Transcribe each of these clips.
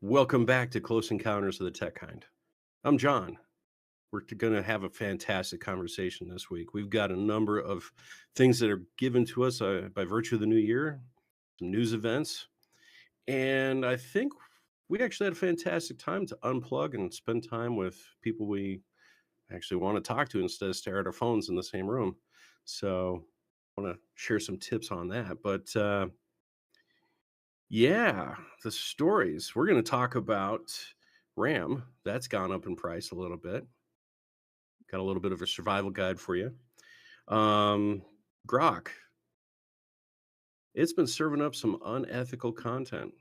Welcome back to Close Encounters of the Tech Kind. I'm John. We're going to have a fantastic conversation this week. We've got a number of things that are given to us by virtue of the new year, some news events, and I think we actually had a fantastic time to unplug and spend time with people we actually want to talk to instead of stare at our phones in the same room. So I want to share some tips on that. But yeah, the stories. We're going to talk about RAM. That's gone up in price a little bit. Got a little bit of a survival guide for you. Um, Grok. It's been serving up some unethical content.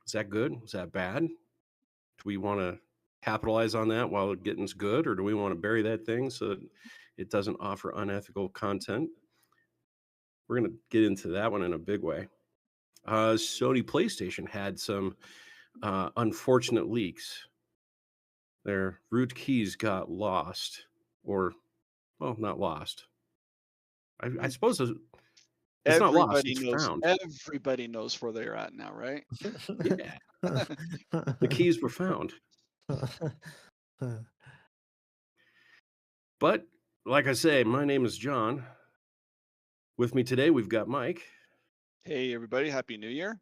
Is that good? Is that bad? Do we want to capitalize on that while it getting's good, or do we want to bury that thing so that it doesn't offer unethical content? We're going to get into that one in a big way. Sony PlayStation had some unfortunate leaks. Their root keys got lost, or well, not lost. I suppose it's not lost; Everybody it's knows found. everybody knows where they're at now, right? Yeah, the keys were found. But like I say, my name is John. With me today, we've got Mike Hey, everybody, happy New Year.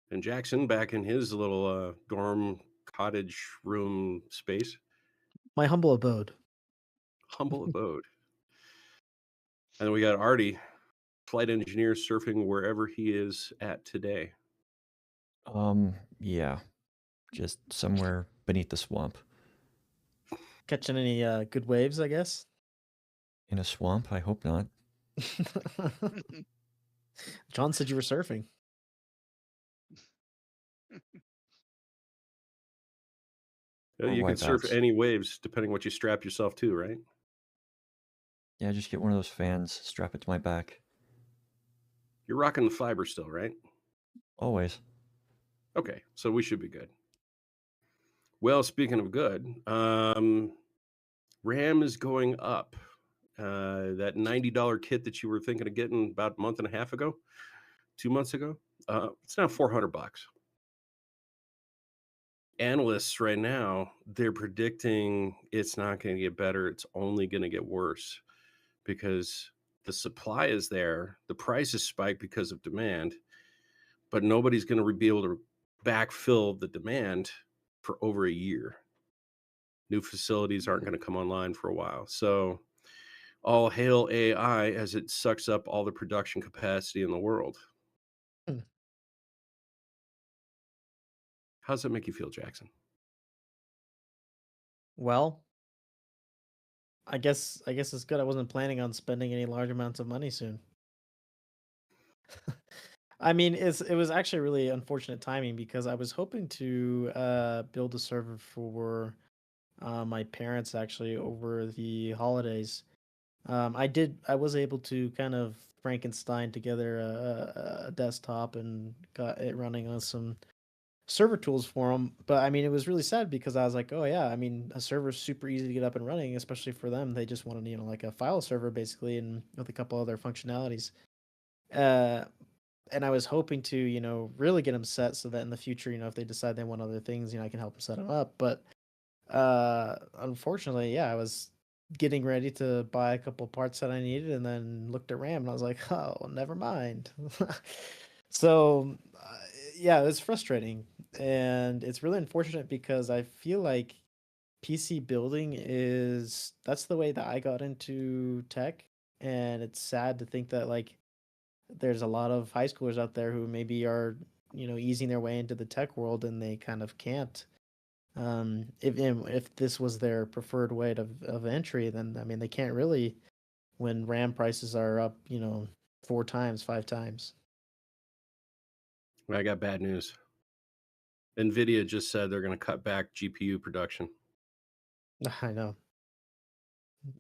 and Jackson back in his little dorm cottage room space, My humble abode. humble abode. And then we got Artie, flight engineer, surfing wherever he is at today. Yeah, just somewhere beneath the swamp. Catching any good waves, I guess? In a swamp? I hope not. John said you were surfing. Or You can surf wipeouts. any waves depending what you strap yourself to, right? Yeah, just get one of those fans, strap it to my back. You're rocking the fiber still, right? Always. Okay, so we should be good. Well, speaking of good, RAM is going up. That $90 kit that you were thinking of getting about a month and a half ago, 2 months ago, it's now $400. Analysts right now, they're predicting it's not going to get better. It's only going to get worse because the supply is there. The price is spiked because of demand, but nobody's going to be able to backfill the demand for over a year. New facilities aren't going to come online for a while. So all hail AI as it sucks up all the production capacity in the world. Hmm. How's that make you feel, Jackson? Well, I guess it's good. I wasn't planning on spending any large amounts of money soon. I mean, it was actually really unfortunate timing because I was hoping to build a server for my parents actually over the holidays. I was able to kind of Frankenstein together a desktop and got it running on some server tools for them. But I mean, it was really sad because I was like, oh yeah, I mean, a server's super easy to get up and running, especially for them. They just wanted, like a file server basically, and with a couple other functionalities. Uh, and I was hoping to, really get them set so that in the future, if they decide they want other things, I can help them set them up. But unfortunately, yeah, I was getting ready to buy a couple parts that I needed and then looked at RAM and I was like, oh, never mind. So, yeah, it's frustrating. And it's really unfortunate because I feel like PC building that's the way that I got into tech. And it's sad to think that, like, there's a lot of high schoolers out there who maybe are, easing their way into the tech world and they kind of can't. If this was their preferred way of entry, then I mean they can't really when RAM prices are up, 4 times, 5 times. I got bad news. NVIDIA just said they're going to cut back GPU production. I know.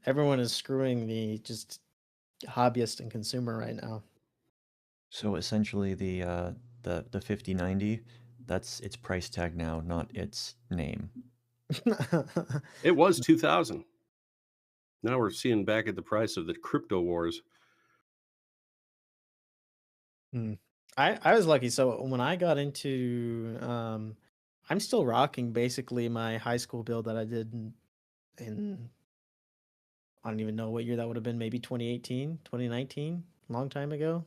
Everyone is screwing the just hobbyist and consumer right now. So essentially the 5090, that's its price tag now, not its name. It was 2000. Now we're seeing back at the price of the crypto wars. I was lucky. So when I got into, I'm still rocking basically my high school build that I did in I don't even know what year that would have been, maybe 2018, 2019, long time ago,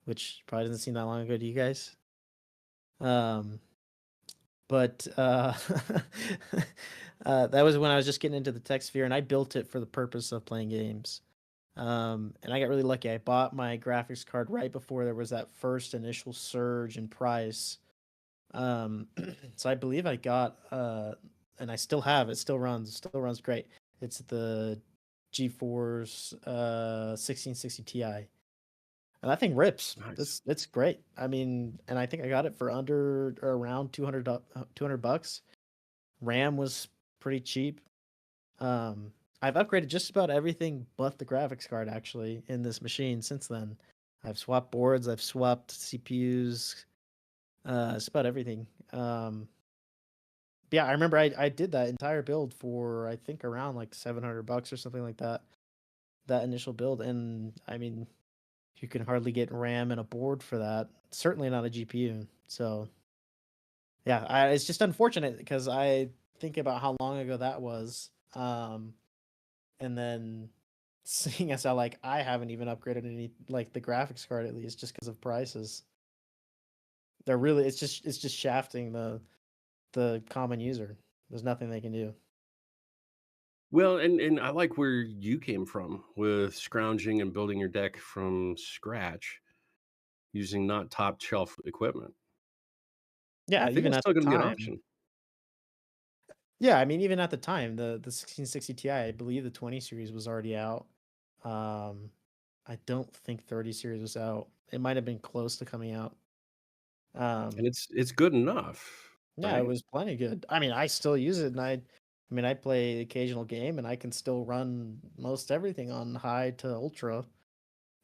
which probably doesn't seem that long ago to you guys. Um, but that was when I was just getting into the tech sphere, and I built it for the purpose of playing games. And I got really lucky. I bought my graphics card right before there was that first initial surge in price. Um, so I believe I got, and I still have it. Still runs great. It's the GeForce 1660 Ti, and that thing rips. Nice. It's great. I mean, and I think I got it for under or around 200 bucks. RAM was pretty cheap. Um, I've upgraded just about everything but the graphics card actually in this machine since then. I've swapped boards, I've swapped CPUs, just about everything. Yeah, I remember I did that entire build for I think around like 700 bucks or something like that. That initial build, and I mean, you can hardly get RAM and a board for that. Certainly not a GPU. So yeah, it's just unfortunate because I think about how long ago that was. And then seeing as how like I haven't even upgraded any like the graphics card at least just because of prices. They're really it's just shafting the common user. There's nothing they can do. Well, and I like where you came from with scrounging and building your deck from scratch using not top shelf equipment. I Yeah, think even that's at still the gonna be an time. option. Yeah, I mean even at the time, the 1660 Ti, I believe the 20 series was already out. Um I don't think 30 series was out. It might have been close to coming out. And Um it's good enough, Yeah, it right? was plenty good. I mean, I still use it, and I mean, I play the occasional game, and I can still run most everything on high to ultra.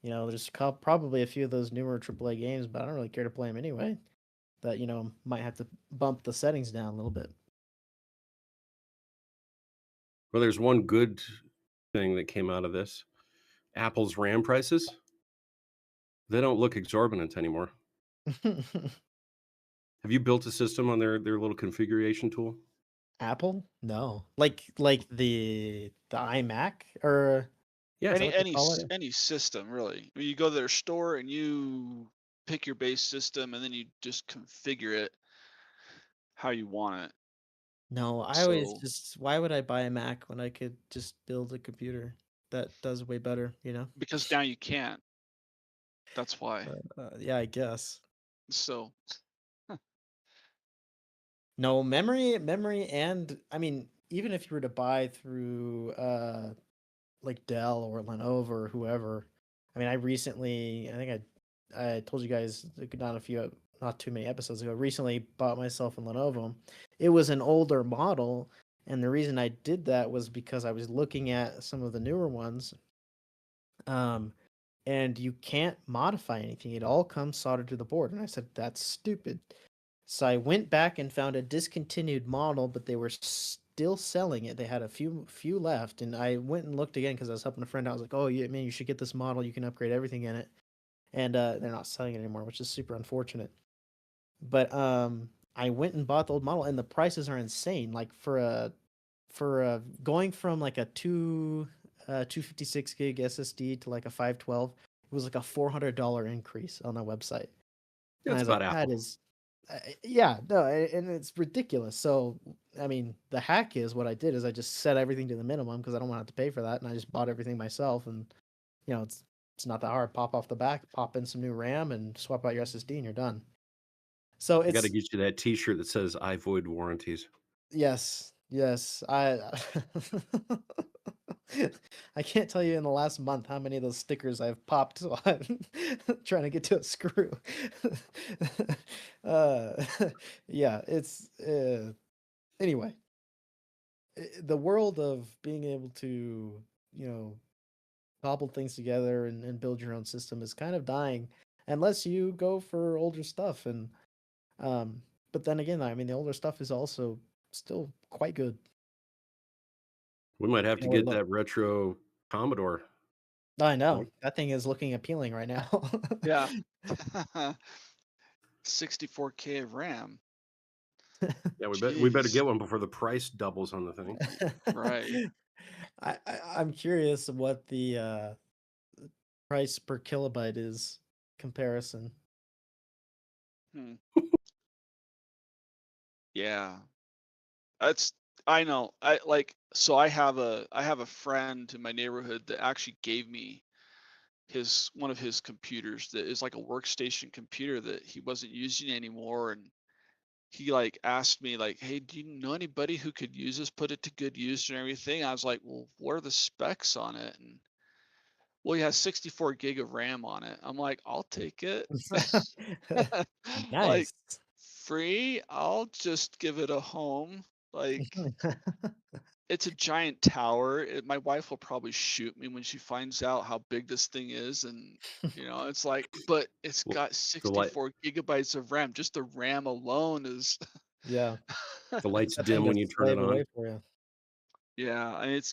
You know, there's probably a few of those newer AAA games, but I don't really care to play them anyway. That might have to bump the settings down a little bit. Well, there's one good thing that came out of this. Apple's RAM prices, they don't look exorbitant anymore. Have you built a system on their little configuration tool? Apple? No, like the iMac, or is that Yes. what they call it? Any system really. When you go to their store and you pick your base system and then you just configure it how you want it. No, I always So just why would I buy a Mac when I could just build a computer that does way better, you know? because now you can't. That's why. Yeah, I guess. So No, memory, and I mean, even if you were to buy through like Dell or Lenovo or whoever, I mean, I think I told you guys like, not too many episodes ago, recently bought myself a Lenovo. It was an older model, and the reason I did that was because I was looking at some of the newer ones. Um and you can't modify anything. It all comes soldered to the board. And I said, that's stupid. So I went back and found a discontinued model, but they were still selling it. They had a few left, and I went and looked again because I was helping a friend out. I was like, "Oh, yeah, man, you should get this model. You can upgrade everything in it." And they're not selling it anymore, which is super unfortunate. But I went and bought the old model, and the prices are insane. Like for going from like a 256 gig SSD to like a 512, it was like a $400 increase on the website. And I That's was about like, that Apple. is, yeah, no, and it's ridiculous. So, I mean, the hack is what I did is I just set everything to the minimum because I don't want to have to pay for that, and I just bought everything myself. And it's not that hard. Pop off the back, pop in some new RAM, and swap out your SSD, and you're done. So I gotta it's get you that T-shirt that says, "I void warranties." yes, yes. I can't tell you in the last month how many of those stickers I've popped while I'm trying to get to a screw. uh, yeah, it's anyway. The world of being able to, you know, cobble things together and build your own system is kind of dying unless you go for older stuff. And um, but then again, I mean, the older stuff is also still quite good. We might have You to know, or get look. that retro Commodore, I know Mike. that thing is looking appealing right now. yeah. 64K of RAM. Yeah, we better Jeez. get one before the price doubles on the thing. Right. I'm curious what the price per kilobyte is comparison. Hmm. Yeah. That's I know. I have a friend in my neighborhood that actually gave me his one of his computers that is like a workstation computer that he wasn't using anymore, and he like asked me like, "Hey, do you know anybody who could use this, put it to good use and everything?" I was like, "Well, what are the specs on it?" And well, he has 64 gig of RAM on it. I'm like, "I'll take it." Like Nice. free, I'll just give it a home. Like it's a giant tower. My wife will probably shoot me when she finds out how big this thing is, and it's like, but it's Well, got the light 64 gigabytes of RAM. Just the RAM alone is, Yeah, the lights that thing dim to when you turn it slave on. away for you. yeah, and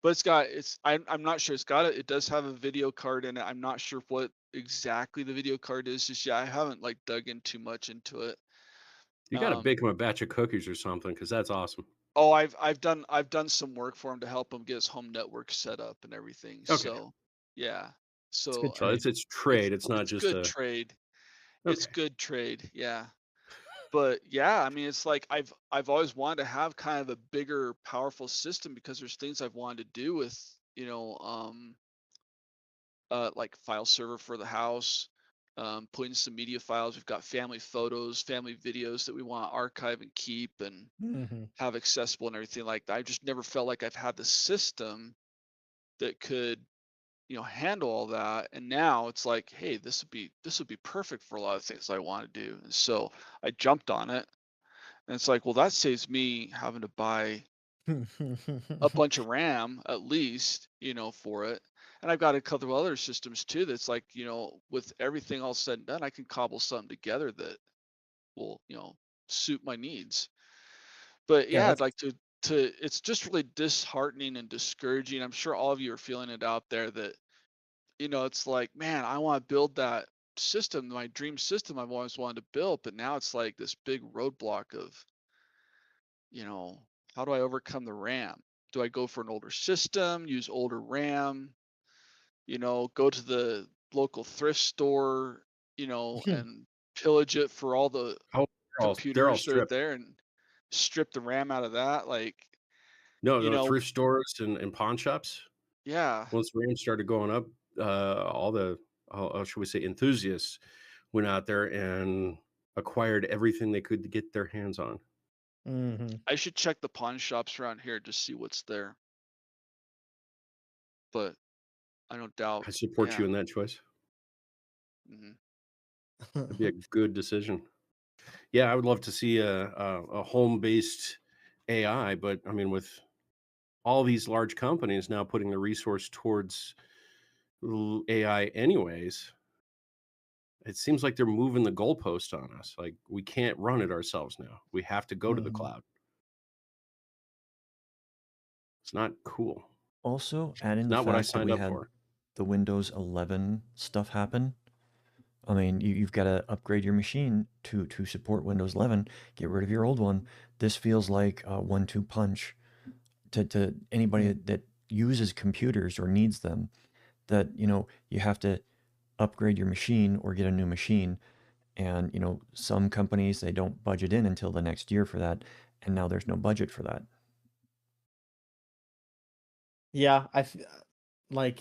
but it's got, I'm not sure. It does have a video card in it. I'm not sure what exactly the video card is just yet. I haven't like dug in too much into it. You gotta Um, bake him a batch of cookies or something, because that's awesome. Oh, I've done some work for him to help him get his home network set up and everything. Okay. So, yeah. It's a good So, I So trade. mean, it's trade, it's not it's just good a trade. It's okay. good trade. Yeah. But yeah, I mean, it's like I've always wanted to have kind of a bigger, powerful system because there's things I've wanted to do with, like file server for the house, putting some media files. We've got family photos, family videos that we want to archive and keep and Hmm. have accessible and everything like that. I just never felt like I've had the system that could, handle all that. And now it's like, hey, this would be perfect for a lot of things I want to do. And so I jumped on it. And it's like, well, that saves me having to buy a bunch of RAM at least, for it. And I've got a couple of other systems too that's like, with everything all said and done, I can cobble something together that will, suit my needs. But Yeah, yeah, I'd that's like to it's just really disheartening and discouraging. I'm sure all of you are feeling it out there that, it's like, man, I want to build that system, my dream system I've always wanted to build, but now it's like this big roadblock of, you know, how do I overcome the RAM? Do I go for an older system, use older RAM, go to the local thrift store, and pillage it for all the Oh, they're all computers that are stripped. there and strip the RAM out of that? Like, No, you no, know, thrift stores and pawn shops. yeah, Once the RAM started going up, all the should we say enthusiasts went out there and acquired everything they could get their hands on. hmm. I should check the pawn shops around here to see what's there, but I don't doubt. I support you Yeah. in that choice. Hmm. That'd be a good decision. Yeah, I would love to see a home-based AI, but I mean, with all these large companies now putting the resource towards AI anyways, it seems like they're moving the goalpost on us. Like we can't run it ourselves now. We have to go to the Hmm. cloud. It's not cool. Also, add It's in the not what I fact that signed we up had for. the Windows 11 stuff happen. I mean, you've got to upgrade your machine to support Windows 11. Get rid of your old one. This feels like a one-two punch to anybody that uses computers or needs them. That you have to upgrade your machine or get a new machine. And some companies they don't budget in until the next year for that, and now there's no budget for that. Yeah, like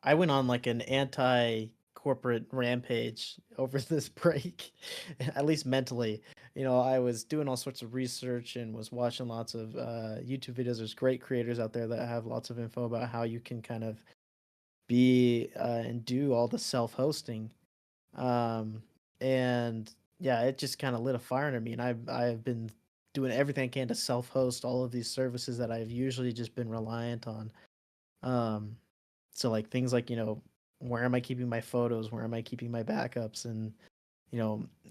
I went on like an anti-corporate rampage over this break, at least mentally. I was doing all sorts of research and was watching lots of YouTube videos. There's great creators out there that have lots of info about how you can kind of be and do all the self-hosting. Um, and yeah, it just kind of lit a fire under me, and I've been doing everything I can to self-host all of these services that I've usually just been reliant on. Um, so like things like, where am I keeping my photos? Where am I keeping my backups? And,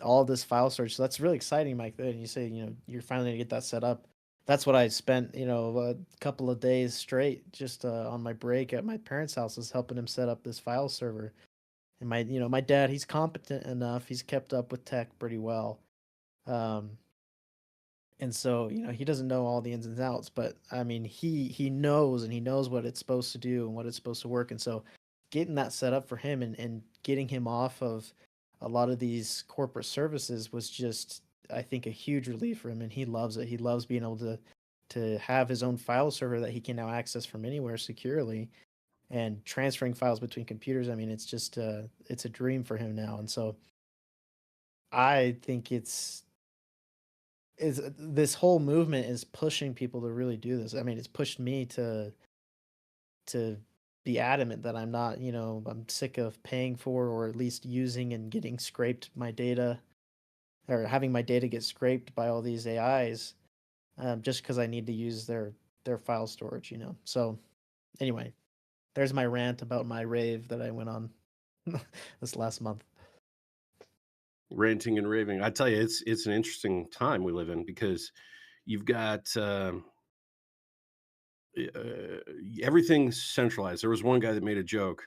all this file storage. So that's really exciting, Mike. And you say, you're finally gonna get that set up. That's what I spent, a couple of days straight just on my break at my parents' house was helping him set up this file server. And my dad, he's competent enough. He's kept up with tech pretty well. Um, and so, he doesn't know all the ins and outs, but I mean, he knows, and he knows what it's supposed to do and what it's supposed to work. And so getting that set up for him, and getting him off of a lot of these corporate services was just, I think, a huge relief for him, and he loves it. He loves being able to have his own file server that he can now access from anywhere securely, and transferring files between computers. I mean, it's just it's a dream for him now. And so I think is this whole movement is pushing people to really do this. I mean, it's pushed me to be adamant that I'm not, I'm sick of paying for, or at least using and getting scraped my data, or having my data get scraped by all these AIs, just because I need to use their file storage. So anyway, there's my rant about my rave that I went on this last month. Ranting and raving. I tell you, it's an interesting time we live in because you've got uh, everything's centralized. There was one guy that made a joke.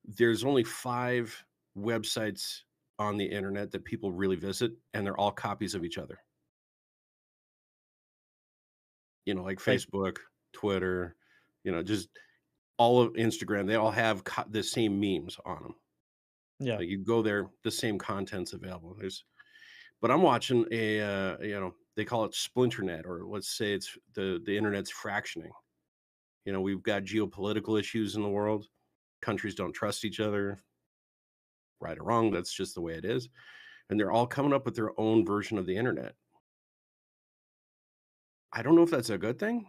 There's only 5 websites on the internet that people really visit, and they're all copies of each other. Like Like, Facebook, Twitter, just all of Instagram. They all have the same memes on them. yeah. Like you go there, the same content's available. But I'm watching they call it splinternet, or let's say it's the internet's fractioning. We've got geopolitical issues in the world. Countries don't trust each other, right or wrong. That's just the way it is. And they're all coming up with their own version of the internet. I don't know if that's a good thing.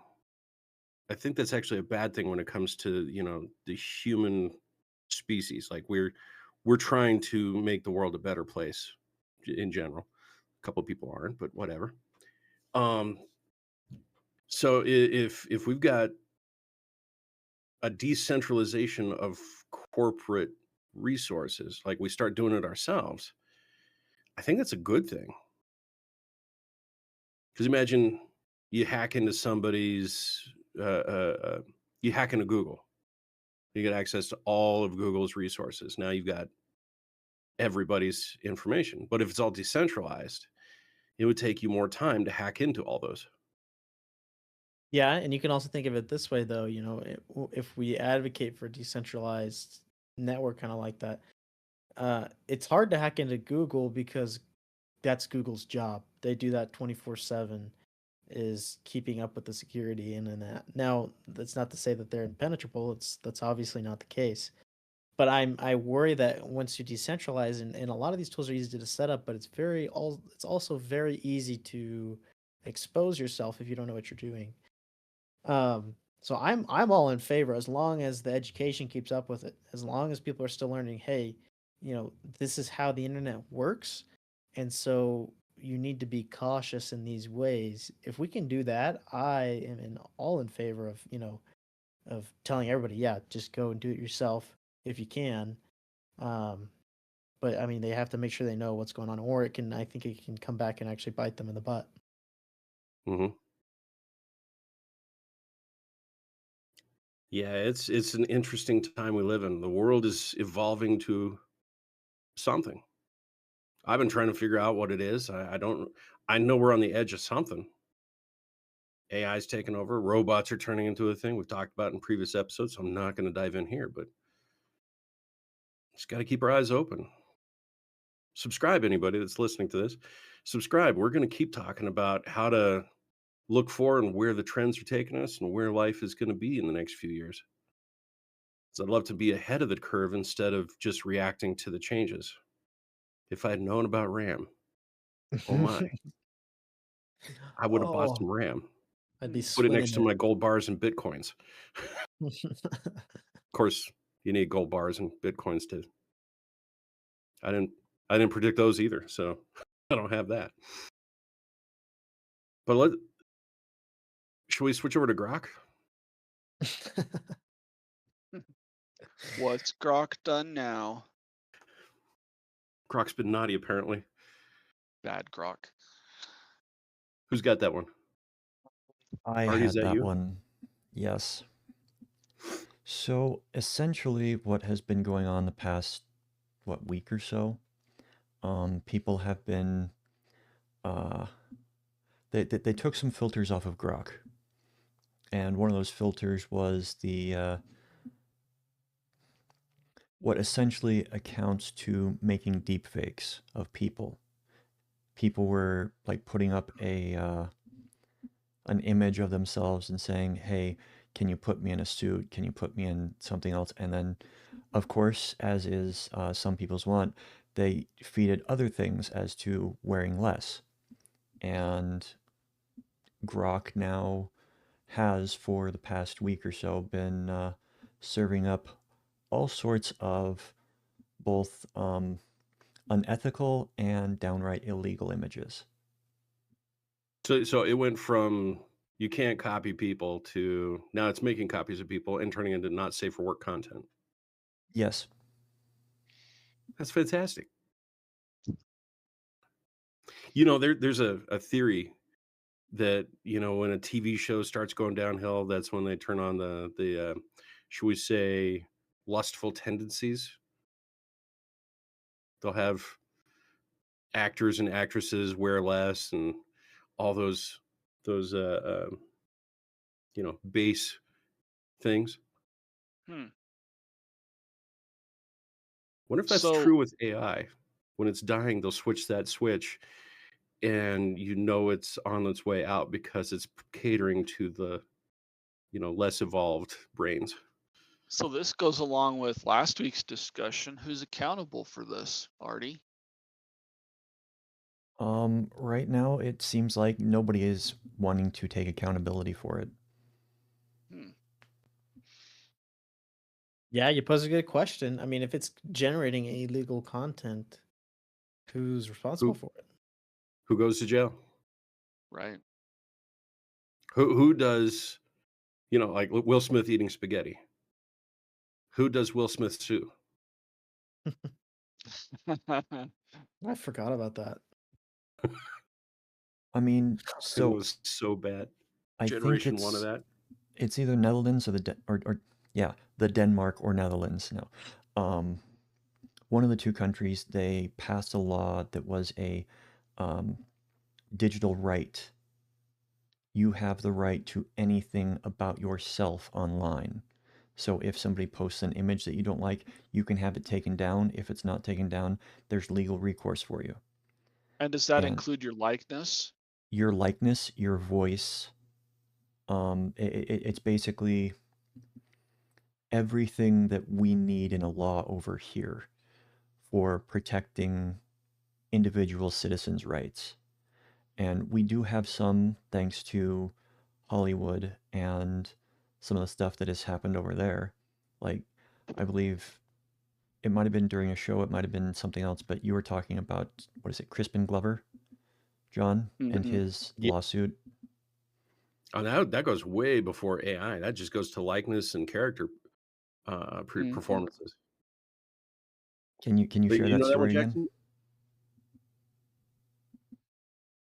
I think that's actually a bad thing when it comes to, the human species. Like we're trying to make the world a better place in general. A couple of people aren't, but whatever. Um, so if we've got a decentralization of corporate resources, like we start doing it ourselves, I think that's a good thing. Because imagine you hack into somebody's, you hack into Google. You get access to all of Google's resources. Now you've got everybody's information. But if it's all decentralized, it would take you more time to hack into all those. Yeah, and you can also think of it this way, though. If we advocate for decentralized network, kind of like that, it's hard to hack into Google because that's Google's job. They do that 24/7, is keeping up with the security in that. Now, that's not to say that they're impenetrable. That's obviously not the case. But I worry that once you decentralize, and a lot of these tools are easy to set up, but it's also very easy to expose yourself if you don't know what you're doing. So I'm all in favor, as long as the education keeps up with it. As long as people are still learning, hey, this is how the internet works, and so you need to be cautious in these ways. If we can do that, I am all in favor of, of telling everybody, yeah, just go and do it yourself if you can. Um, but I mean, they have to make sure they know what's going on, or I think it can come back and actually bite them in the butt. Hmm. Yeah, it's an interesting time we live in. The world is evolving to something. I've been trying to figure out what it is. I don't. I know we're on the edge of something. AI's taking over. Robots are turning into a thing we've talked about in previous episodes. So I'm not going to dive in here, but just got to keep our eyes open. Subscribe, anybody that's listening to this. Subscribe. We're going to keep talking about how to look for and where the trends are taking us and where life is going to be in the next few years. So I'd love to be ahead of the curve instead of just reacting to the changes. If I had known about RAM, oh my, I would have bought Oh, some RAM. I'd be Hmm. Put it swinging next to it. my gold bars and Bitcoins. Of course, you need gold bars and Bitcoins to I didn't I didn't predict those either, so I don't have that. But should we switch over to Grok? What's Grok done now? Grok's been naughty apparently. Bad Grok. Who's got that one? I Artie, is had that that you? one. Yes. So essentially, what has been going on the past week or so, people have been uh, they took some filters off of Grok, and one of those filters was the what essentially accounts to making deepfakes of people. People were like putting up a an image of themselves and saying, "Hey, can you put me in a suit? Can you put me in something else?" And then, of course, as is some people's want, they feed it other things as to wearing less. And Grok now has, for the past week or so, been serving up all sorts of both unethical and downright illegal images. So it went from you can't copy people to now it's making copies of people and turning into not safe for work content. Yes. That's fantastic. There's a theory that, when a TV show starts going downhill, that's when they turn on the should we say, lustful tendencies. They'll have actors and actresses wear less and all those base things. Hmm. Wonder if that's So true with AI. When it's dying, they'll switch that switch, and it's on its way out because it's catering to the, less evolved brains. so this goes along with last week's discussion. Who's accountable for this, Artie? Right now, it seems like nobody is wanting to take accountability for it. Hmm. Yeah, you pose a good question. I mean, if it's generating illegal content, who's responsible Who for it? who goes to jail? Right. Who does, like Will Smith eating spaghetti? Who does Will Smith sue? I forgot about that. I mean, It so was so bad. I think Generation 1 of that. it's either Netherlands or or yeah, the Denmark or Netherlands. No, um, one of the two countries, they passed a law that was a um, digital right. You have the right to anything about yourself online. So if somebody posts an image that you don't like, you can have it taken down. If it's not taken down, there's legal recourse for you. And does that And include your likeness? your likeness, your voice, it's basically everything that we need in a law over here for protecting individual citizens' rights. And we do have some, thanks to Hollywood and some of the stuff that has happened over there. Like, I believe it might have been during a show, it might have been something else, but you were talking about, what is it, Crispin Glover, John, and Hmm. his Yeah. lawsuit. Oh, that goes way before AI. That just goes to likeness and character Hmm. performances. Can you But share you that know that one, story again? Jackson?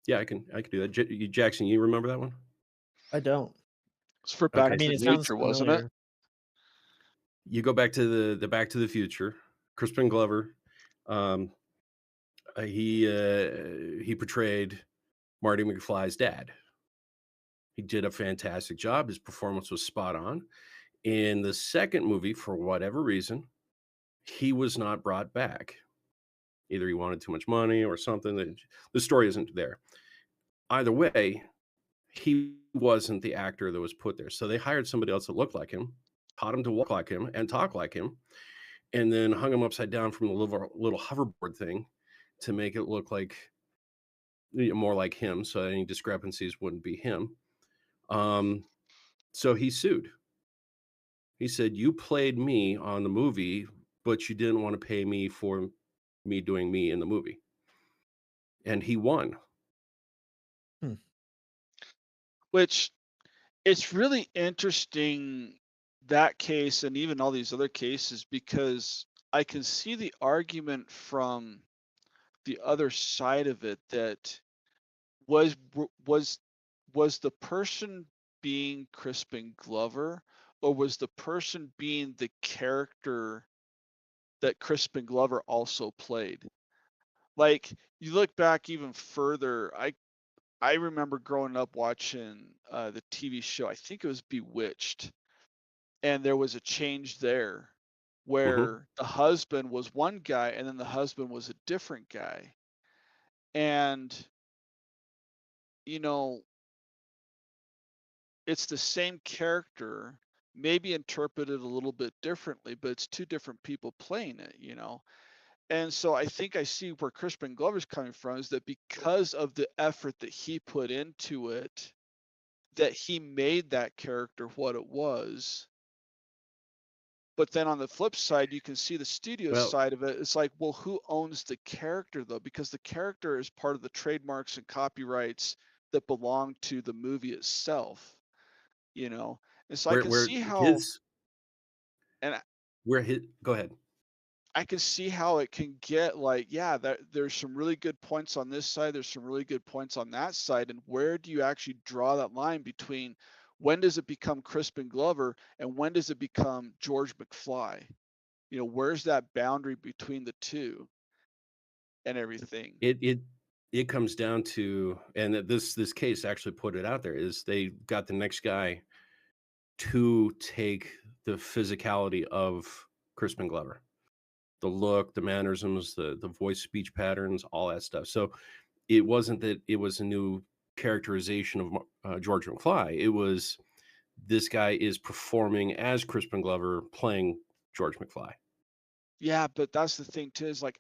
Yeah, I can do that. Jackson, you remember that one? I don't. It's for I Okay, Back to mean, so the it sounds Future, wasn't it? familiar. you go back to the Back to the Future. Crispin Glover, um, he portrayed Marty McFly's dad. He did a fantastic job. His performance was spot on. In the second movie, for whatever reason, he was not brought back. Either he wanted too much money or something. The story isn't there. Either way, he wasn't the actor that was put there. So they hired somebody else that looked like him, taught him to walk like him and talk like him, and then hung him upside down from the little hoverboard thing to make it look like more like him. So any discrepancies wouldn't be him. Um, so he sued. He said, "You played me on the movie, but you didn't want to pay me for me doing me in the movie." And he won. Hmm. Which it's really interesting, that case and even all these other cases, because I can see the argument from the other side of it, that was w- was was the person being Crispin Glover, or was the person being the character that Crispin Glover also played. Like you look back even further, I remember growing up watching the TV show. I think it was Bewitched, and there was a change there Mhm. where the husband was one guy and then the husband was a different guy. And you know, it's the same character, maybe interpreted a little bit differently, but it's two different people playing it, you know. And so I think I see where Crispin Glover's coming from is that because of the effort that he put into it, that he made that character what it was. But then on the flip side, you can see the studio Well, side of it. It's like, well, who owns the character though? Because the character is part of the trademarks and copyrights that belong to the movie itself, you know? And so I can where see how, his and where his go ahead. I can see how it can get like, yeah, there's some really good points on this side, there's some really good points on that side, and where do you actually draw that line between when does it become Crispin Glover and when does it become George McFly? You know, where's that boundary between the two and everything? It comes down to, and that this case actually put it out there, is they got the next guy to take the physicality of Crispin Glover. The look, the mannerisms, the voice speech patterns, all that stuff. So it wasn't that it was a new characterization of George McFly. It was this guy is performing as Crispin Glover playing George McFly. Yeah, but that's the thing too, is like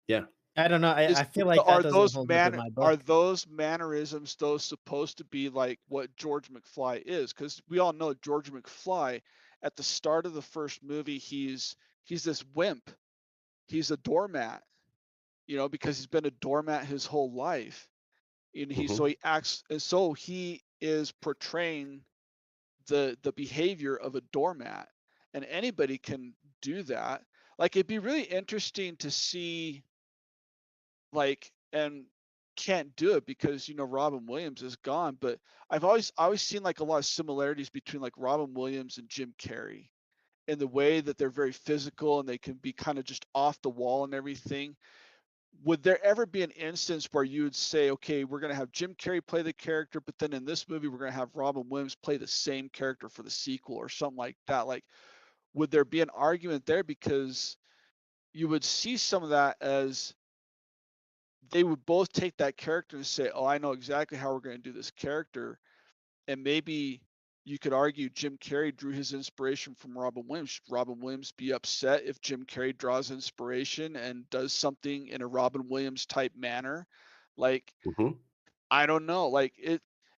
Yeah. I don't know. I is feel like that are doesn't hold up in my are book. those mannerisms those supposed to be like what George McFly is? Because we all know George McFly at the start of the first movie, he's this wimp. He's a doormat, you know, because he's been a doormat his whole life. And Hmm. he acts and so he is portraying the behavior of a doormat. And anybody can do that. Like it'd be really interesting to see like and can't do it because you know Robin Williams is gone, but I've always seen like a lot of similarities between like Robin Williams and Jim Carrey in the way that they're very physical and they can be kind of just off the wall and everything. Would there ever be an instance where you would say, okay, we're going to have Jim Carrey play the character, but then in this movie we're going to have Robin Williams play the same character for the sequel or something like that? Like, would there be an argument there? Because you would see some of that as they would both take that character and say, "Oh, I know exactly how we're going to do this character." And maybe you could argue Jim Carrey drew his inspiration from Robin Williams. Should Robin Williams be upset if Jim Carrey draws inspiration and does something in a Robin Williams type manner? Like, Hmm. I don't know. Like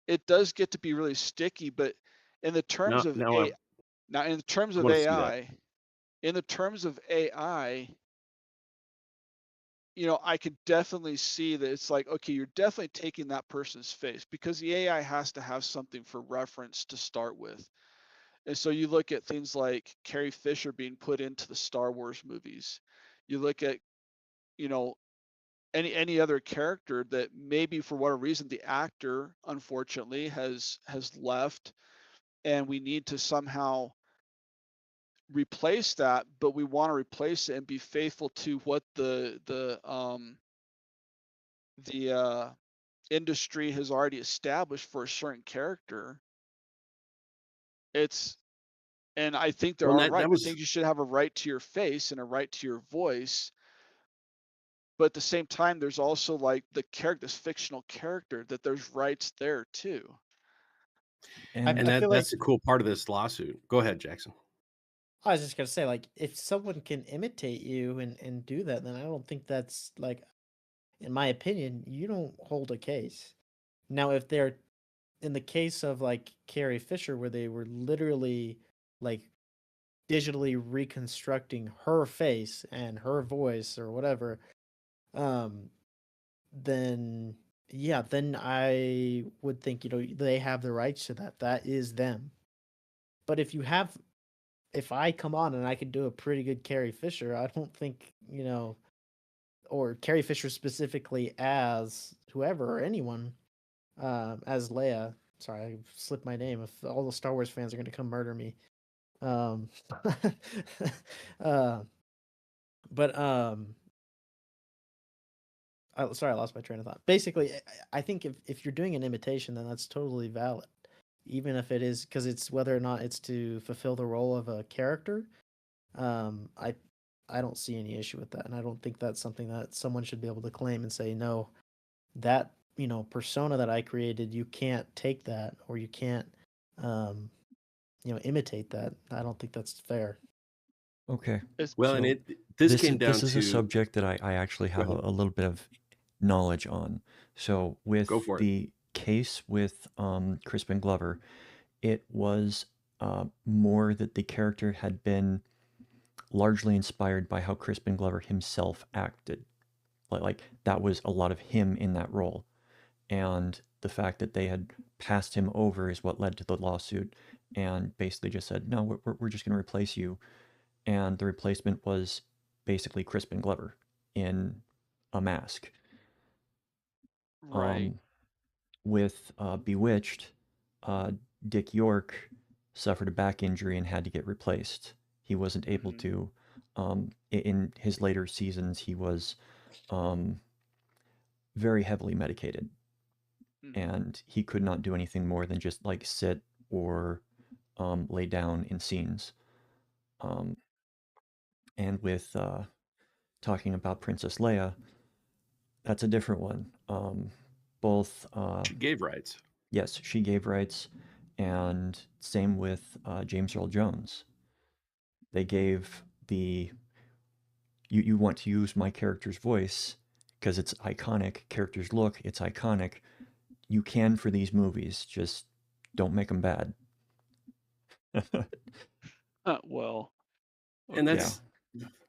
it does get to be really sticky, but in the terms Now, of now a now in the terms I of want to see that. AI, in the terms of AI, you know, I could definitely see that it's like, okay, you're definitely taking that person's face because the AI has to have something for reference to start with. And so you look at things like Carrie Fisher being put into the Star Wars movies. You look at, you know, any other character that maybe for whatever reason the actor unfortunately has left and we need to somehow replace that, but we want to replace it and be faithful to what the industry has already established for a certain character. It's and I think there Well, are that rights. I was think you should have a right to your face and a right to your voice, but at the same time, there's also like the character, this fictional character, that there's rights there too. I, And and I feel like that's the cool part of this lawsuit. Go ahead, Jackson. I was just gonna say, like, if someone can imitate you and do that, then I don't think that's like, in my opinion, you don't hold a case. Now, if they're in the case of like Carrie Fisher, where they were literally like digitally reconstructing her face and her voice or whatever, um, then yeah, then I would think, they have the rights to that. That is them. But if I come on and I can do a pretty good Carrie Fisher, I don't think, or Carrie Fisher specifically as whoever or anyone, as Leia. Sorry, I slipped my name. If all the Star Wars fans are going to come murder me, um, uh, But sorry, I lost my train of thought. Basically, I think if you're doing an imitation, then that's totally valid, even if it is because it's whether or not it's to fulfill the role of a character. Um, I I don't see any issue with that, and I don't think that's something that someone should be able to claim and say no. That persona that I created, you can't take that or you can't um, imitate that. I don't think that's fair. Okay. It's Well, and So this this came is down this is a to subject that I actually go have ahead, a little bit of knowledge on. So go with for it. the case with Crispin Glover, it was more that the character had been largely inspired by how Crispin Glover himself acted. Like that was a lot of him in that role. And the fact that they had passed him over is what led to the lawsuit and basically just said, no, we're just going to replace you. And the replacement was basically Crispin Glover in a mask. right. Um, with Bewitched, uh, Dick York suffered a back injury and had to get replaced. He wasn't able Hmm. to. In his later seasons, he was um, very heavily medicated, Hmm. and he could not do anything more than just like sit or lay down in scenes. Um, and with talking about Princess Leia, that's a different one. Both She gave rights. yes, she gave rights, and same with James Earl Jones. They gave the you want to use my character's voice because it's iconic. Character's look, it's iconic. You can for these movies, just don't make them bad. Well, And okay. Yeah. that's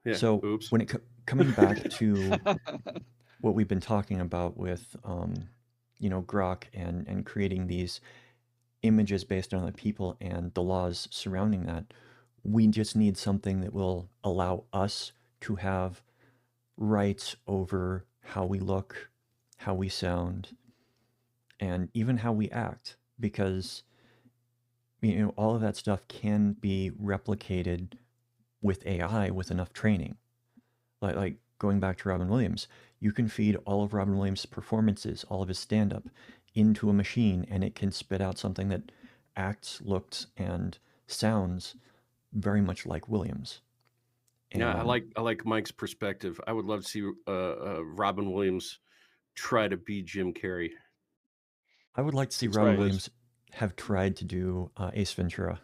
yeah, So oops. when coming back to what we've been talking about with Grok and creating these images based on the people and the laws surrounding that, we just need something that will allow us to have rights over how we look, how we sound, and even how we act, because all of that stuff can be replicated with AI with enough training. Like going back to Robin Williams, you can feed all of Robin Williams' performances, all of his stand-up, into a machine, and it can spit out something that acts, looks, and sounds very much like Williams. Yeah, And I like Mike's perspective. I would love to see Robin Williams try to be Jim Carrey. I would like to see It's one Robin of Right. those Williams have tried to do Ace Ventura.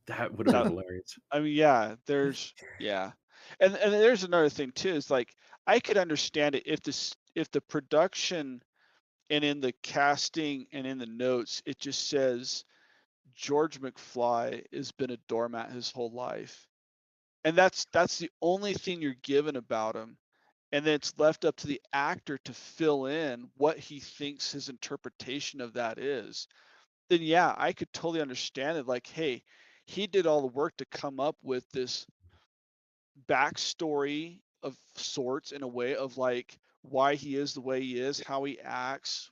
that would have been That hilarious. I mean, yeah, yeah. And there's another thing too, is like I could understand it if the production and in the casting and in the notes it just says George McFly has been a doormat his whole life. And that's the only thing you're given about him. And then it's left up to the actor to fill in what he thinks his interpretation of that is. Then yeah, I could totally understand it. Like, hey, he did all the work to come up with this backstory of sorts in a way of like why he is the way he is, how he acts,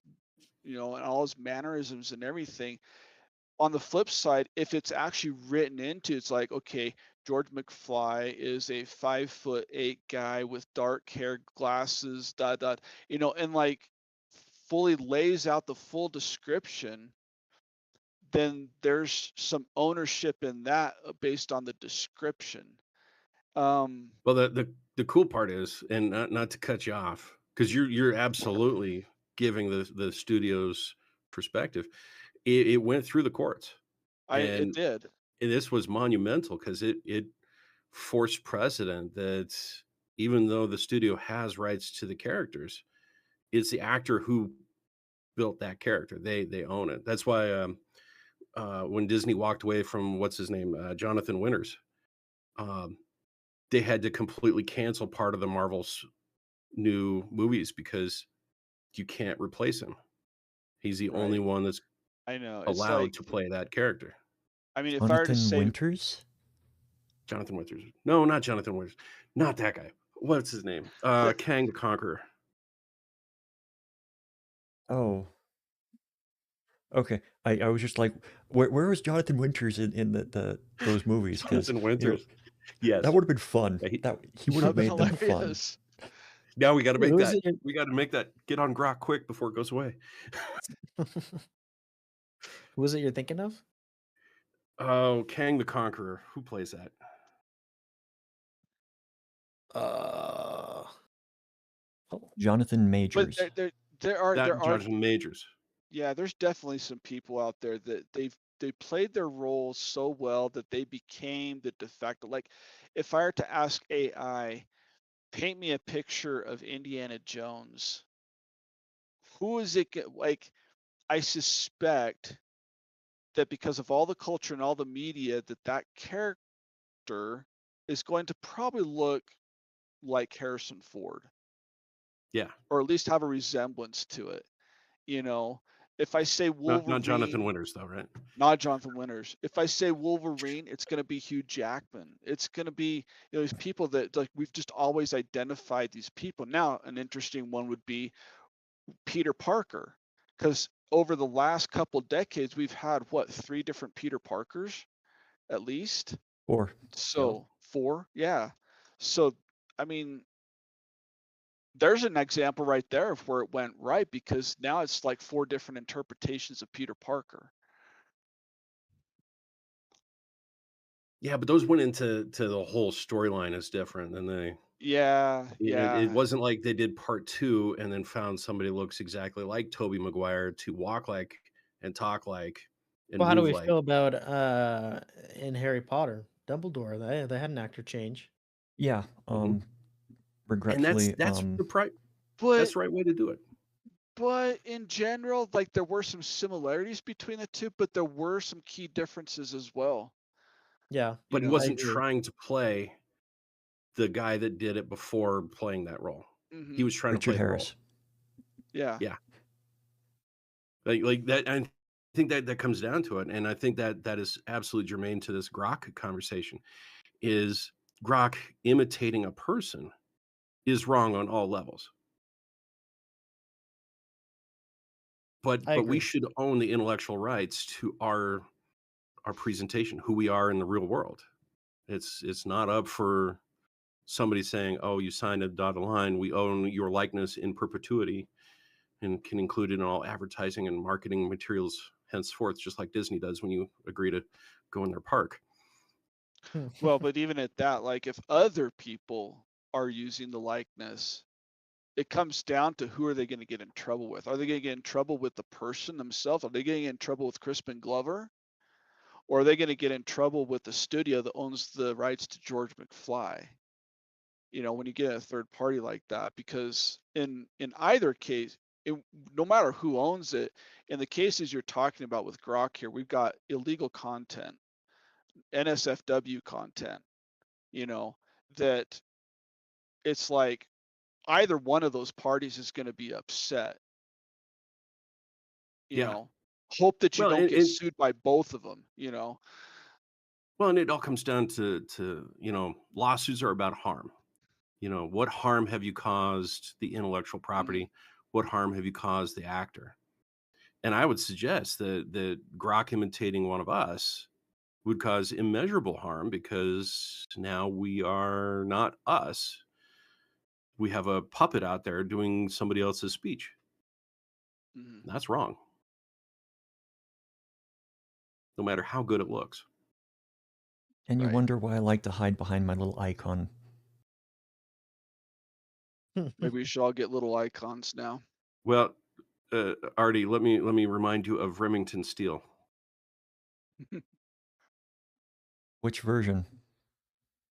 and all his mannerisms and everything. On the flip side, if it's actually written into, it's like, okay, George McFly is a 5'8" guy with dark hair, glasses, dot dot, and like fully lays out the full description, then there's some ownership in that based on the description. Um, Well, the cool part is, and not to cut you off, because you're absolutely giving the studio's perspective. It went through the courts, it and did, this was monumental because it forced precedent that even though the studio has rights to the characters, it's the actor who built that character. They own it. That's why when Disney walked away from what's his name, Jonathan Winters, um, they had to completely cancel part of the Marvel's new movies because you can't replace him. He's the only right? one that's I know. It's allowed like, to play that character. I mean, if I were to Jonathan say, Winters? Jonathan Winters. No, not Jonathan Winters. Not that guy. What's his name? the, Kang the Conqueror. Oh, okay. I was just like, where was Jonathan Winters in the those movies? Because Jonathan Winters. Yes. That would have been fun. Yeah, That he would have That'd been made them fun. hilarious. now we gotta Wait, make who is that. it? We gotta make that get on Grok quick before it goes away. Who is it you're thinking of? Oh, Kang the Conqueror. Who plays that? Uh, oh, Jonathan But Majors. there That are Jonathan Majors. yeah, there's definitely some people out there that they played their roles so well that they became the de facto. Like, if I were to ask AI, paint me a picture of Indiana Jones, who is it? Like, I suspect that because of all the culture and all the media, that that character is going to probably look like Harrison Ford, Yeah. or at least have a resemblance to it. You know, if I say Not Jonathan Wolverine, Winters though, right? not Jonathan Winters. If I say Wolverine, it's going to be Hugh Jackman. It's going to be, these people that, like, we've just always identified these people. Now, an interesting one would be Peter Parker, because over the last couple decades, we've had what, three different Peter Parkers at least. Or yep. So four, yeah. So I mean, there's an example right there of where it went right, because now it's like four different interpretations of Peter Parker. Yeah, but those went into the whole storyline is different than they Yeah, it yeah. wasn't like they did part 2 and then found somebody who looks exactly like Toby Maguire to walk like and talk like and well, how do move we like. feel about in Harry Potter, Dumbledore? They had an actor change. Yeah. Mhm. And Regretfully, But that's the right way to do it. in general, like, there were some similarities between the two, but there were some key differences as well. Yeah, You But he know. I wasn't agree. trying to play the guy that did it before playing that role. He Hmm. was trying to Richard play the role. Harris. Yeah. Yeah. Like that, I think that that comes down to it, and I think that that is absolutely germane to this Grok conversation, is Grok imitating a person is wrong on all levels. I But we agree. should own the intellectual rights to our presentation, who we are in the real world. It's not up for somebody saying, "Oh, you signed a dotted line. We own your likeness in perpetuity and can include it in all advertising and marketing materials henceforth," just like Disney does when you agree to go in their park. Well, but even at that, like, if other people are using the likeness, it comes down to, who are they going to get in trouble with? Are they going to get in trouble with the person themselves? Are they going to get in trouble with Crispin Glover? Or are they going to get in trouble with the studio that owns the rights to George McFly? You know, when you get a third party like that, because in either case, it, no matter who owns it, in the cases you're talking about with Grok here, we've got illegal content, NSFW content, you know, that it's like either one of those parties is going to be upset, you Yeah. know. Hope that you Well, don't get and sued by both of them, you know. well, and it all comes down to lawsuits are about harm. What harm have you caused the intellectual Mhm, property? What harm have you caused the actor? And I would suggest that Grok imitating one of us would cause immeasurable harm because now we are not us. We have a puppet out there doing somebody else's speech. mhm, That's wrong, no matter how good it looks. And you right. wonder why I like to hide behind my little icon. Maybe we should all get little icons now. Well, Artie, let me remind you of Remington Steele, Which version?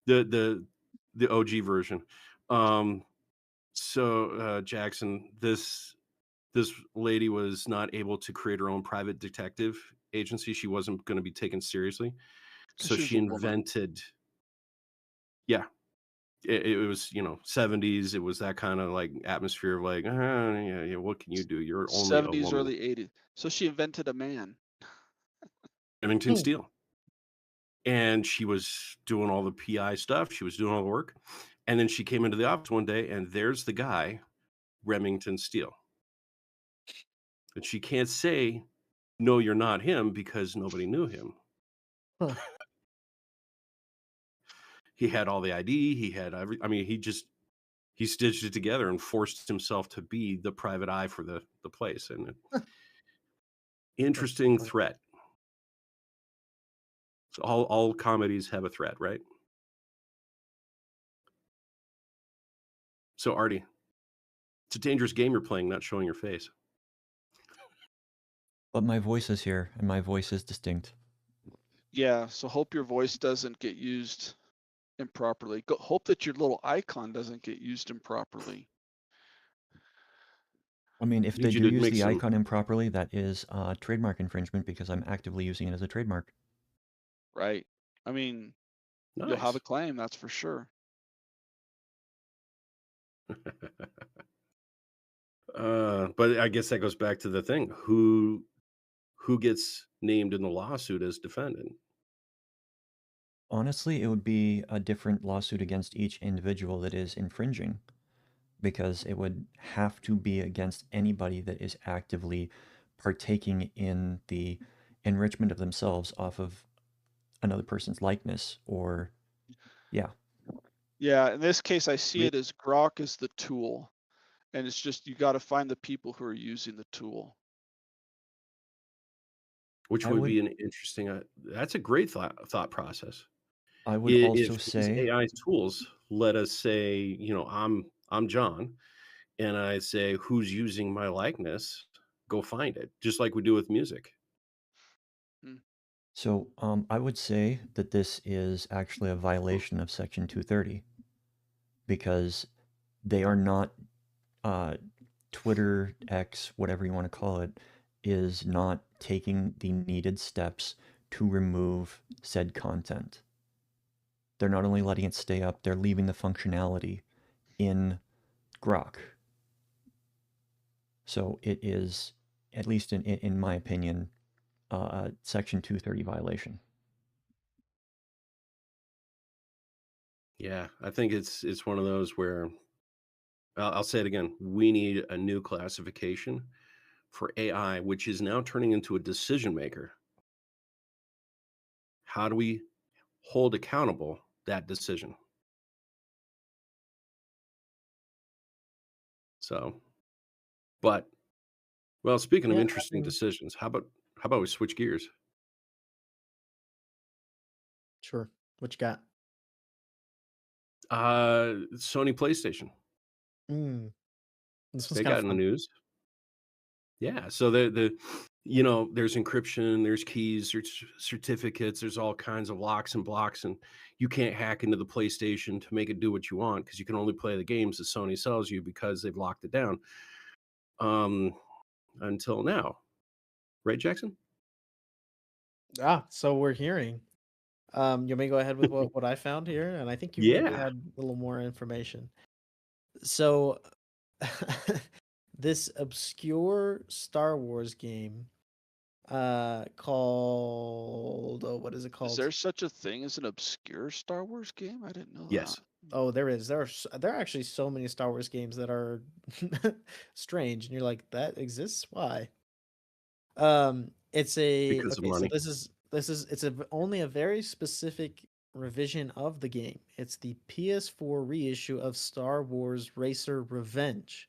the the the OG version. Um, Jackson, this lady was not able to create her own private detective agency. She wasn't going to be taken seriously, Because so she was she a woman. invented. Yeah, it was 70s. It was that kind of like atmosphere of like, yeah, yeah, what can you do? You're only a 70s, woman. early 80s. So she invented a man. Remington Steele. And she was doing all the PI stuff. She was doing all the work. And then she came into the office one day, and there's the guy, Remington Steele. And she can't say, no, you're not him because nobody knew him. Huh. He had all the ID, he had I mean, he stitched it together and forced himself to be the private eye for the place, and That's too interesting funny. threat. So all comedies have a threat, right? So, Artie, it's a dangerous game you're playing, not showing your face. But my voice is here, and my voice is distinct. Yeah, so hope your voice doesn't get used improperly. Hope that your little icon doesn't get used improperly. I mean, if they Need you do to use make the some icon improperly, that is trademark infringement because I'm actively using it as a trademark. Right. I mean, you'll have a nice. claim, that's for sure. But I guess that goes back to the thing, who gets named in the lawsuit as defendant? Honestly, it would be a different lawsuit against each individual that is infringing, because it would have to be against anybody that is actively partaking in the enrichment of themselves off of another person's likeness or, yeah. Yeah, in this case, I I see mean, it as Grok is the tool, and it's just you got to find the people who are using the tool. which I would would be an interesting, that's a great thought process. I would If also these say, AI tools, let us say, I'm John, and I say, "Who's using my likeness?" Go find it, just like we do with music. Hmm. I would say that this is actually a violation of Section 230 because they are not uh, Twitter, X, whatever you want to call it, is not taking the needed steps to remove said content. They're not only letting it stay up, they're leaving the functionality in Grok. So it is, at least in my opinion, a Section 230 violation. Yeah, I think it's one of those where I'll say it again. We need a new classification for AI, which is now turning into a decision maker. How do we hold accountable that decision? So, but well, speaking of Yeah, I interesting mean, decisions, how about we switch gears? sure. What you got? Sony PlayStation. Mm, this one's They kind of got in the fun. news. Yeah, so there's encryption, there's keys, there's certificates, there's all kinds of locks and blocks, and you can't hack into the PlayStation to make it do what you want because you can only play the games that Sony sells you because they've locked it down. Um, until now, right, Jackson? So we're hearing. You want me to go ahead with what I found here? And I think you maybe Yeah. had a little more information. So this obscure Star Wars game called, oh, what is it Is called? there such a thing as an obscure Star Wars game? I didn't know that. Yes. Oh, there is. There are actually so many Star Wars games that are strange, and you're like, that exists? Why? It's a Because of okay. So money. it's only a very specific revision of the game. It's the PS4 reissue of Star Wars Racer Revenge.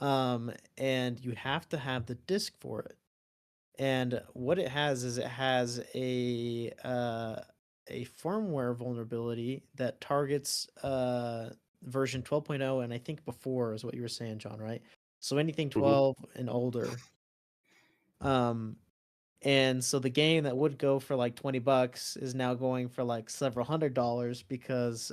And you have to have the disc for it. And what it has is it has a firmware vulnerability that targets version 12.0 and I think before is what you were saying, John, right? So anything Mhm. 12 and older. Um and so the game that would go for like 20 bucks is now going for like several $100s because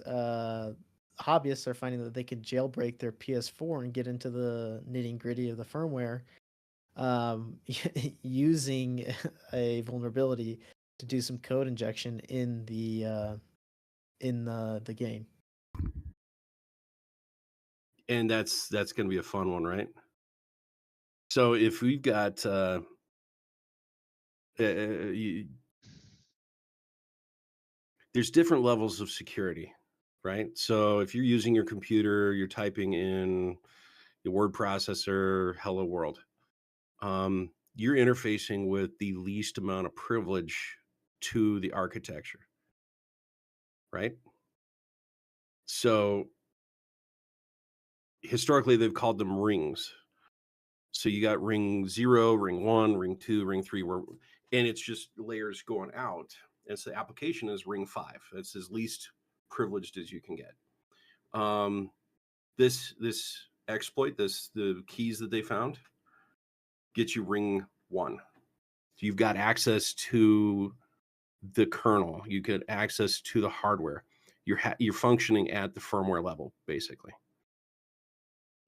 hobbyists are finding that they can jailbreak their PS4 and get into the nitty-gritty of the firmware using a vulnerability to do some code injection in the game. And that's gonna be a fun one, right? So if we've got you, there's different levels of security, right? So if you're using your computer, you're typing in your word processor, hello world. You're interfacing with the least amount of privilege to the architecture, right? So historically, they've called them rings. So you got ring 0, ring 1, ring 2, ring 3, and it's just layers going out. And so the application is ring 5. It's as least privileged as you can get. Um, this exploit, the keys that they found, gets you ring 1. So you've got access to the kernel. You get access to the hardware. You're functioning at the firmware level, basically.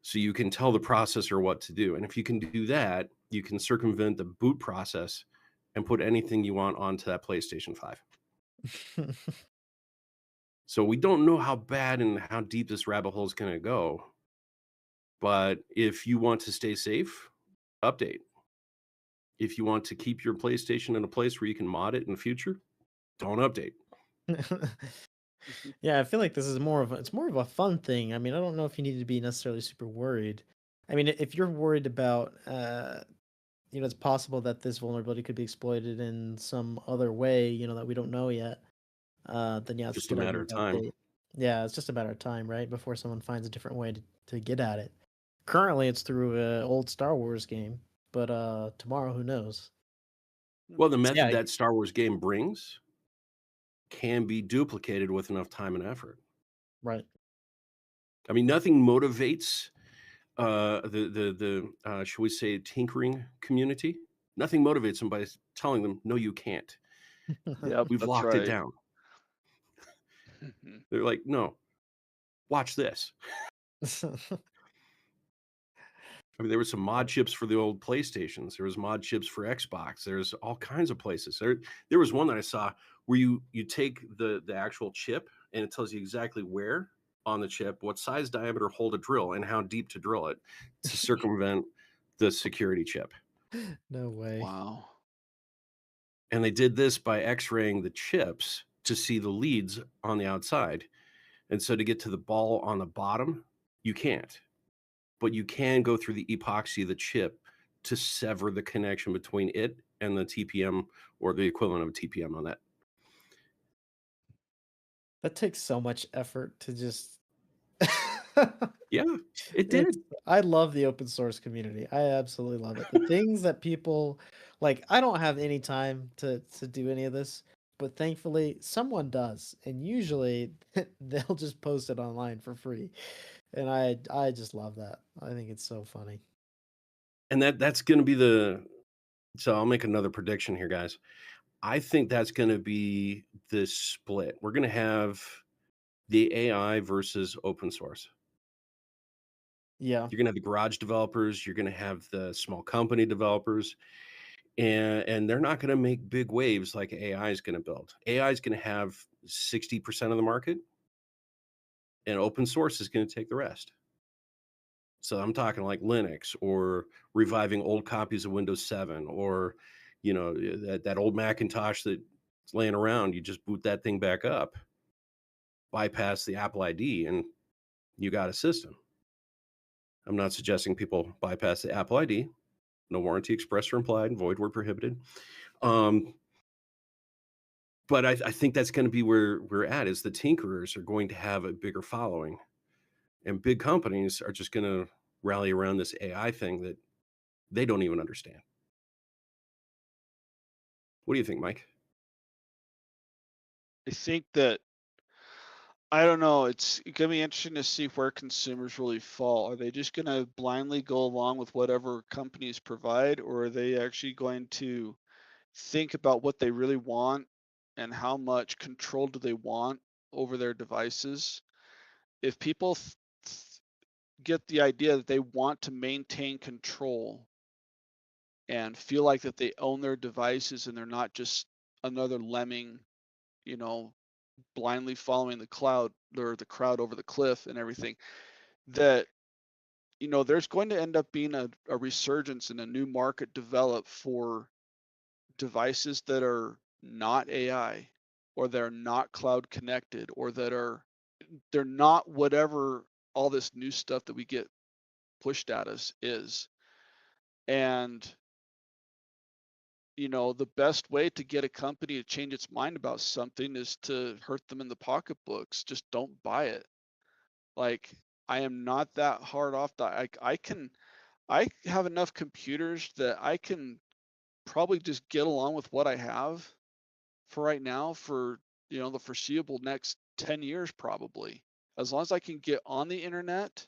So you can tell the processor what to do. And if you can do that, you can circumvent the boot process and put anything you want onto that PlayStation 5. So we don't know how bad and how deep this rabbit hole is going to go. But if you want to stay safe, update. If you want to keep your PlayStation in a place where you can mod it in the future, don't update. Mhm. Yeah, I feel like this is it's more of a fun thing. I mean, I don't know if you need to be necessarily super worried. I mean, if you're worried about it's possible that this vulnerability could be exploited in some other way, that we don't know yet. Then yeah, it's a Just a good matter idea of to time. update. Yeah, it's just a matter of time, right? Before someone finds a different way to get at it. Currently, it's through a old Star Wars game, but tomorrow, who knows? Well, the So, method yeah, that Star Wars game brings can be duplicated with enough time and effort. right. I mean, nothing motivates should we say tinkering community? Nothing motivates them by telling them, no, you can't. Yep, We've that's locked it right. down. Mhm. They're like, no, watch this. I mean, there were some mod Right. chips for the old PlayStations. There was mod chips for Xbox. There's all kinds of places. There was one that I saw where you take the actual chip and it tells you exactly where on the chip, what size diameter hole to drill, and how deep to drill it to circumvent the security chip. No way. Wow. And they did this by X-raying the chips to see the leads on the outside. And so to get to the ball on the bottom, you can't. But you can go through the epoxy of the chip to sever the connection between it and the TPM or the equivalent of a TPM on that. That takes so much effort to just Yeah, it It's did. I love the open source community. I absolutely love it. The things that people like, I don't have any time to do any of this, but thankfully someone does. And usually they'll just post it online for free. And I just love that. I think it's so funny. And that's going to be the so I'll make another prediction here, guys. I think that's going to be the split. We're going to have the AI versus open source. Yeah. You're going to have the garage developers, you're going to have the small company developers, and they're not going to make big waves like AI is going to build. AI is going to have 60% of the market, and open source is going to take the rest. So I'm talking like Linux or reviving old copies of Windows 7 or that old Macintosh that's laying around. You just boot that thing back up, bypass the Apple ID, and you got a system. I'm not suggesting people bypass the Apple ID. No warranty expressed or implied, and void where prohibited. Um, but I think that's going to be where we're at. Is the tinkerers are going to have a bigger following, and big companies are just going to rally around this AI thing that they don't even understand. What do you think, Mike? I think that I don't know. It's gonna be interesting to see where consumers really fall. Are they just gonna blindly go along with whatever companies provide, or are they actually going to think about what they really want and how much control do they want over their devices? If people get the idea that they want to maintain control and feel like that they own their devices and they're not just another lemming, you know, blindly following the cloud or the crowd over the cliff and everything, that there's going to end up being a resurgence and a new market develop for devices that are not AI or they're not cloud connected or they're not whatever all this new stuff that we get pushed at us is. And the best way to get a company to change its mind about something is to hurt them in the pocketbooks. Just don't buy it. Like, I am not that hard off that I have enough computers that I can probably just get along with what I have for right now for, the foreseeable next 10 years probably. As long as I can get on the internet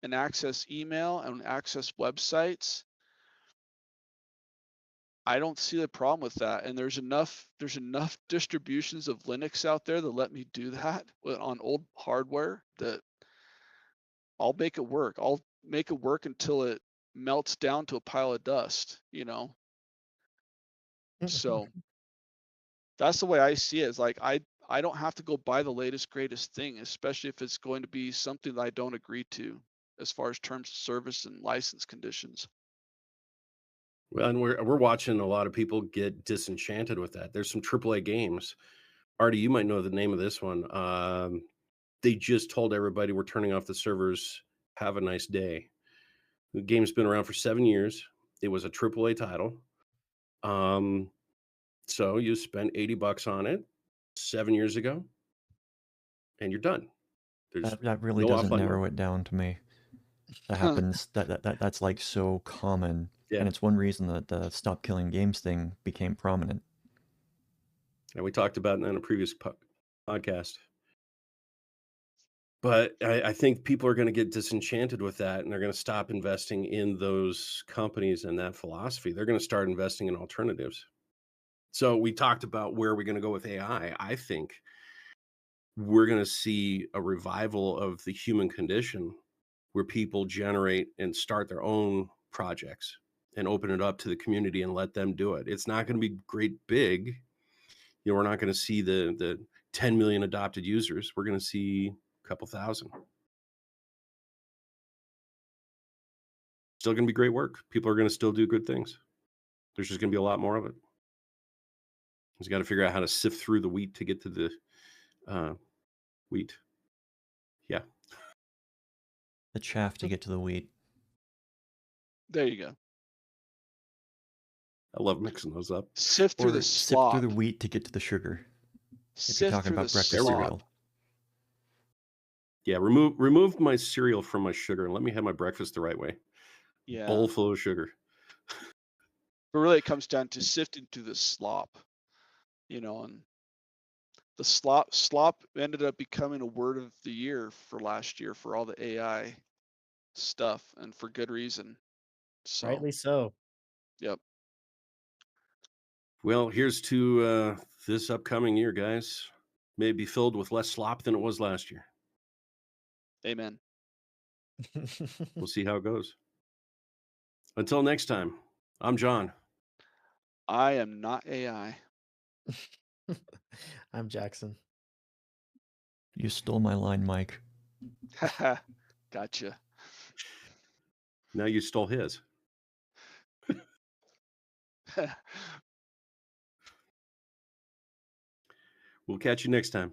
and access email and access websites, I don't see the problem with that. And there's enough distributions of Linux out there that let me do that on old hardware that I'll make it work. I'll make it work until it melts down to a pile of dust. So that's the way I see it. It's like I don't have to go buy the latest greatest thing, especially if it's going to be something that I don't agree to as far as terms of service and license conditions. Well, and we're watching a lot of people get disenchanted with that. There's some AAA games. Artie, you might know the name of this one. They just told everybody we're turning off the servers. Have a nice day. The game's been around for 7 years. It was a AAA title. So you spent $80 on it 7 years ago, and you're done. There's That really no doesn't offline narrow market. it down to me. That happens. That's like so common, Yeah, and it's one reason that the "Stop Killing Games" thing became prominent. and we talked about it in a previous podcast. But I think people are going to get disenchanted with that, and they're going to stop investing in those companies and that philosophy. They're going to start investing in alternatives. So we talked about where we're going to go with AI. I think we're going to see a revival of the human condition where people generate and start their own projects and open it up to the community and let them do it. It's not going to be great big. We're not going to see the 10 million adopted users. We're going to see a couple thousand. Still going to be great work. People are going to still do good things. There's just going to be a lot more of it. He's got to figure out how to sift through the wheat to get to the wheat. Yeah. The chaff to get to the wheat. There you go. I love mixing those up. Sift through Or the sift through slop. the wheat to get to the sugar. If you're Sift talking through the about breakfast we go. slop. cereal. Yeah, remove my cereal from my sugar and let me have my breakfast the right way. Yeah. Bowl full of sugar. But really it comes down to sifting through the slop, and the slop ended up becoming a word of the year for last year for all the AI stuff and for good reason. So, Rightly so. yep. Well, here's to this upcoming year, guys. May it be filled with less slop than it was last year. Amen. We'll see how it goes. Until next time, I'm John. I am not AI. I'm Jackson. You stole my line, Mike. Gotcha. Now you stole his. We'll catch you next time.